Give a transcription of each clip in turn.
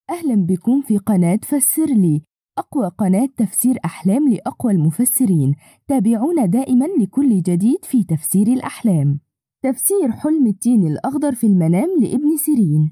أهلا بكم في قناة فسر لي، أقوى قناة تفسير أحلام لأقوى المفسرين. تابعونا دائما لكل جديد في تفسير الأحلام. تفسير حلم التين الأخضر في المنام لابن سيرين.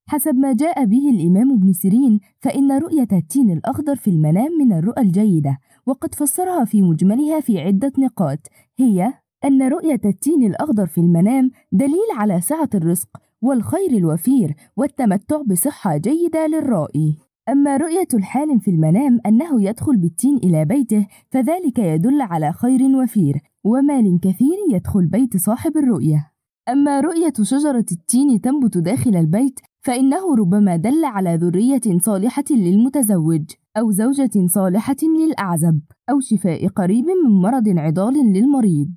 حسب ما جاء به الإمام ابن سيرين، فإن رؤية التين الأخضر في المنام من الرؤى الجيدة، وقد فسرها في مجملها في عدة نقاط، هي أن رؤية التين الأخضر في المنام دليل على سعة الرزق والخير الوفير والتمتع بصحة جيدة للرائي. أما رؤية الحالم في المنام أنه يدخل بالتين إلى بيته، فذلك يدل على خير وفير ومال كثير يدخل بيت صاحب الرؤية. أما رؤية شجرة التين تنبت داخل البيت، فإنه ربما دل على ذرية صالحة للمتزوج، أو زوجة صالحة للأعزب، أو شفاء قريب من مرض عضال للمريض.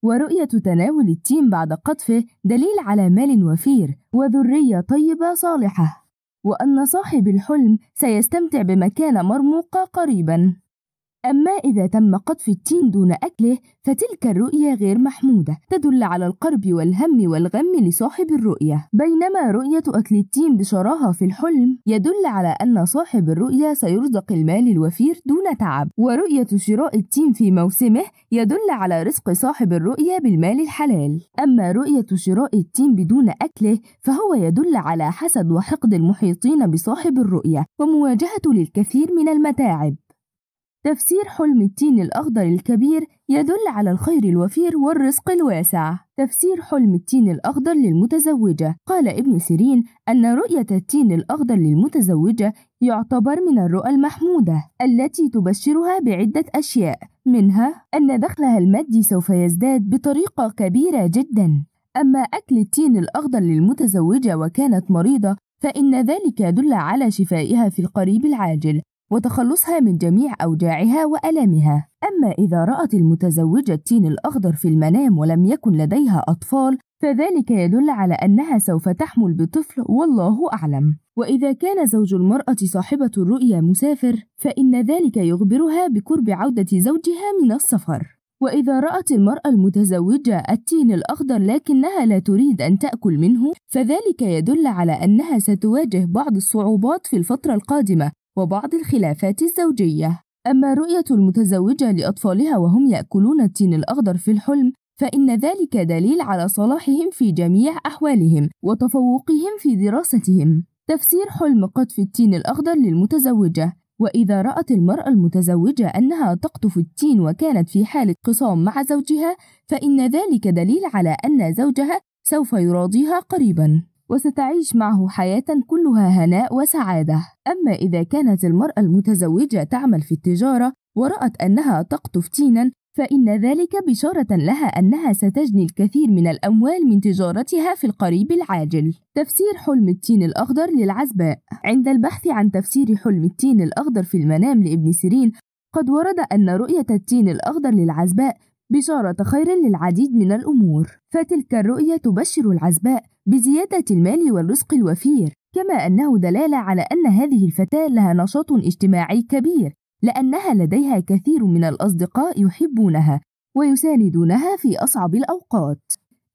ورؤية تناول التين بعد قطفه دليل على مال وفير وذرية طيبة صالحة، وأن صاحب الحلم سيستمتع بمكانة مرموقة قريبا. أما إذا تم قطف التين دون أكله، فتلك الرؤية غير محمودة، تدل على القرب والهم والغم لصاحب الرؤية. بينما رؤية أكل التين بشراهة في الحلم يدل على أن صاحب الرؤية سيرزق المال الوفير دون تعب. ورؤية شراء التين في موسمه يدل على رزق صاحب الرؤية بالمال الحلال. أما رؤية شراء التين بدون أكله، فهو يدل على حسد وحقد المحيطين بصاحب الرؤية ومواجهته للكثير من المتاعب. تفسير حلم التين الأخضر الكبير يدل على الخير الوفير والرزق الواسع. تفسير حلم التين الأخضر للمتزوجة. قال ابن سيرين أن رؤية التين الأخضر للمتزوجة يعتبر من الرؤى المحمودة التي تبشرها بعدة أشياء، منها أن دخلها المادي سوف يزداد بطريقة كبيرة جدا. أما أكل التين الأخضر للمتزوجة وكانت مريضة، فإن ذلك يدل على شفائها في القريب العاجل وتخلصها من جميع أوجاعها وألامها. أما إذا رأت المتزوجة التين الأخضر في المنام ولم يكن لديها أطفال، فذلك يدل على أنها سوف تحمل بطفل والله أعلم. وإذا كان زوج المرأة صاحبة الرؤيا مسافر، فإن ذلك يخبرها بقرب عودة زوجها من السفر. وإذا رأت المرأة المتزوجة التين الأخضر لكنها لا تريد أن تأكل منه، فذلك يدل على أنها ستواجه بعض الصعوبات في الفترة القادمة وبعض الخلافات الزوجية. أما رؤية المتزوجة لأطفالها وهم يأكلون التين الأخضر في الحلم، فإن ذلك دليل على صلاحهم في جميع أحوالهم وتفوقهم في دراستهم. تفسير حلم قطف التين الأخضر للمتزوجة. وإذا رأت المرأة المتزوجة أنها تقطف التين وكانت في حالة خصام مع زوجها، فإن ذلك دليل على أن زوجها سوف يراضيها قريبا وستعيش معه حياة كلها هناء وسعادة. أما إذا كانت المرأة المتزوجة تعمل في التجارة ورأت أنها تقطف تينا، فإن ذلك بشارة لها أنها ستجني الكثير من الأموال من تجارتها في القريب العاجل. تفسير حلم التين الأخضر للعزباء. عند البحث عن تفسير حلم التين الأخضر في المنام لابن سيرين، قد ورد أن رؤية التين الأخضر للعزباء بشارة خير للعديد من الأمور، فتلك الرؤية تبشر العزباء بزيادة المال والرزق الوفير، كما أنه دلالة على أن هذه الفتاة لها نشاط اجتماعي كبير، لأنها لديها كثير من الأصدقاء يحبونها ويساندونها في أصعب الأوقات.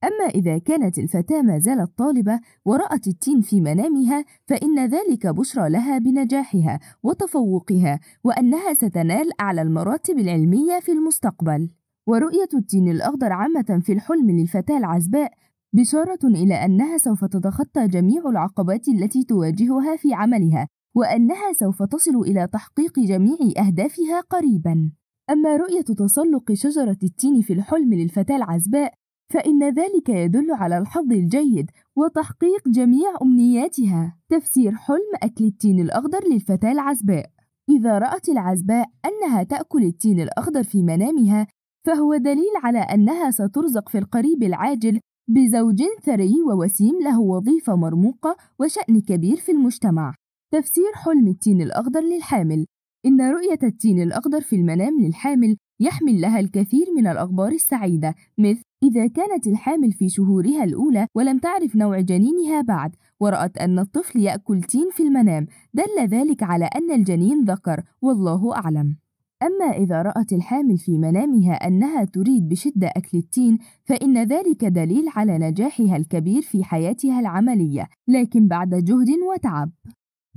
أما إذا كانت الفتاة ما زالت طالبة ورأت التين في منامها، فإن ذلك بشرى لها بنجاحها وتفوقها وأنها ستنال أعلى المراتب العلمية في المستقبل. ورؤية التين الأخضر عامة في الحلم للفتاة العزباء بشارة إلى أنها سوف تتخطى جميع العقبات التي تواجهها في عملها، وأنها سوف تصل إلى تحقيق جميع أهدافها قريبا. أما رؤية تسلق شجرة التين في الحلم للفتاة العزباء، فإن ذلك يدل على الحظ الجيد وتحقيق جميع أمنياتها. تفسير حلم أكل التين الأخضر للفتاة العزباء. إذا رأت العزباء أنها تأكل التين الأخضر في منامها، فهو دليل على أنها سترزق في القريب العاجل بزوج ثري ووسيم له وظيفة مرموقة وشأن كبير في المجتمع. تفسير حلم التين الأخضر للحامل. إن رؤية التين الأخضر في المنام للحامل يحمل لها الكثير من الأخبار السعيدة، مثل إذا كانت الحامل في شهورها الأولى ولم تعرف نوع جنينها بعد، ورأت أن الطفل يأكل تين في المنام، دل ذلك على أن الجنين ذكر والله أعلم. أما إذا رأت الحامل في منامها أنها تريد بشدة أكل التين، فإن ذلك دليل على نجاحها الكبير في حياتها العملية، لكن بعد جهد وتعب.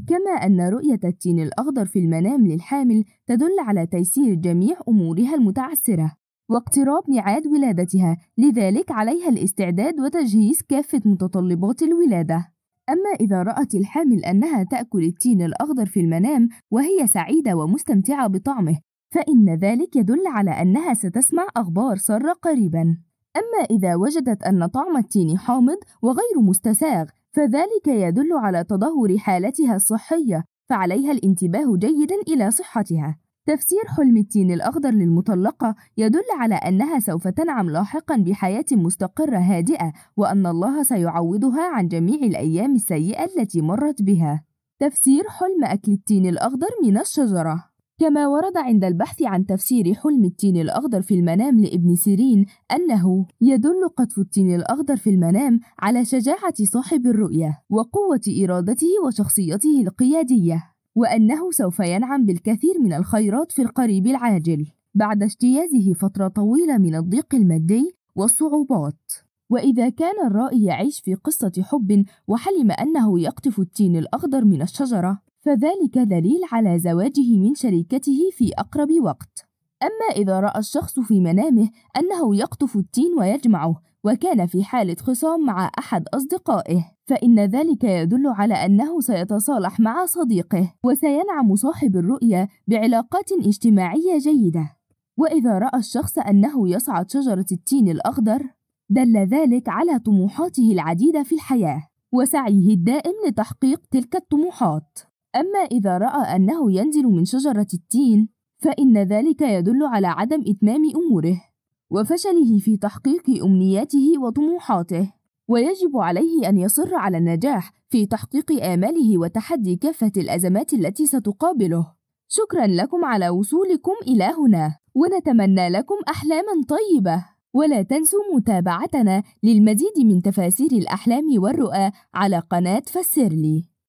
كما أن رؤية التين الأخضر في المنام للحامل تدل على تيسير جميع أمورها المتعسرة واقتراب ميعاد ولادتها، لذلك عليها الاستعداد وتجهيز كافة متطلبات الولادة. أما إذا رأت الحامل أنها تأكل التين الأخضر في المنام وهي سعيدة ومستمتعة بطعمه، فإن ذلك يدل على أنها ستسمع أخبار سارة قريباً. أما إذا وجدت أن طعم التين حامض وغير مستساغ، فذلك يدل على تدهور حالتها الصحية، فعليها الانتباه جيداً إلى صحتها. تفسير حلم التين الأخضر للمطلقة يدل على أنها سوف تنعم لاحقاً بحياة مستقرة هادئة، وأن الله سيعوضها عن جميع الأيام السيئة التي مرت بها. تفسير حلم أكل التين الأخضر من الشجرة. كما ورد عند البحث عن تفسير حلم التين الأخضر في المنام لابن سيرين أنه يدل قطف التين الأخضر في المنام على شجاعة صاحب الرؤية وقوة إرادته وشخصيته القيادية، وأنه سوف ينعم بالكثير من الخيرات في القريب العاجل بعد اجتيازه فترة طويلة من الضيق المادي والصعوبات. وإذا كان الرائي يعيش في قصة حب وحلم أنه يقطف التين الأخضر من الشجرة، فذلك دليل على زواجه من شريكته في أقرب وقت. أما إذا رأى الشخص في منامه أنه يقطف التين ويجمعه وكان في حالة خصام مع أحد أصدقائه، فإن ذلك يدل على أنه سيتصالح مع صديقه وسينعم صاحب الرؤيا بعلاقات اجتماعية جيدة. وإذا رأى الشخص أنه يصعد شجرة التين الأخضر، دل ذلك على طموحاته العديدة في الحياة وسعيه الدائم لتحقيق تلك الطموحات. أما إذا رأى أنه ينزل من شجرة التين، فإن ذلك يدل على عدم إتمام أموره وفشله في تحقيق أمنياته وطموحاته، ويجب عليه أن يصر على النجاح في تحقيق آماله وتحدي كافة الأزمات التي ستقابله. شكرا لكم على وصولكم إلى هنا، ونتمنى لكم أحلاما طيبة. ولا تنسوا متابعتنا للمزيد من تفاسير الأحلام والرؤى على قناة فسرلي.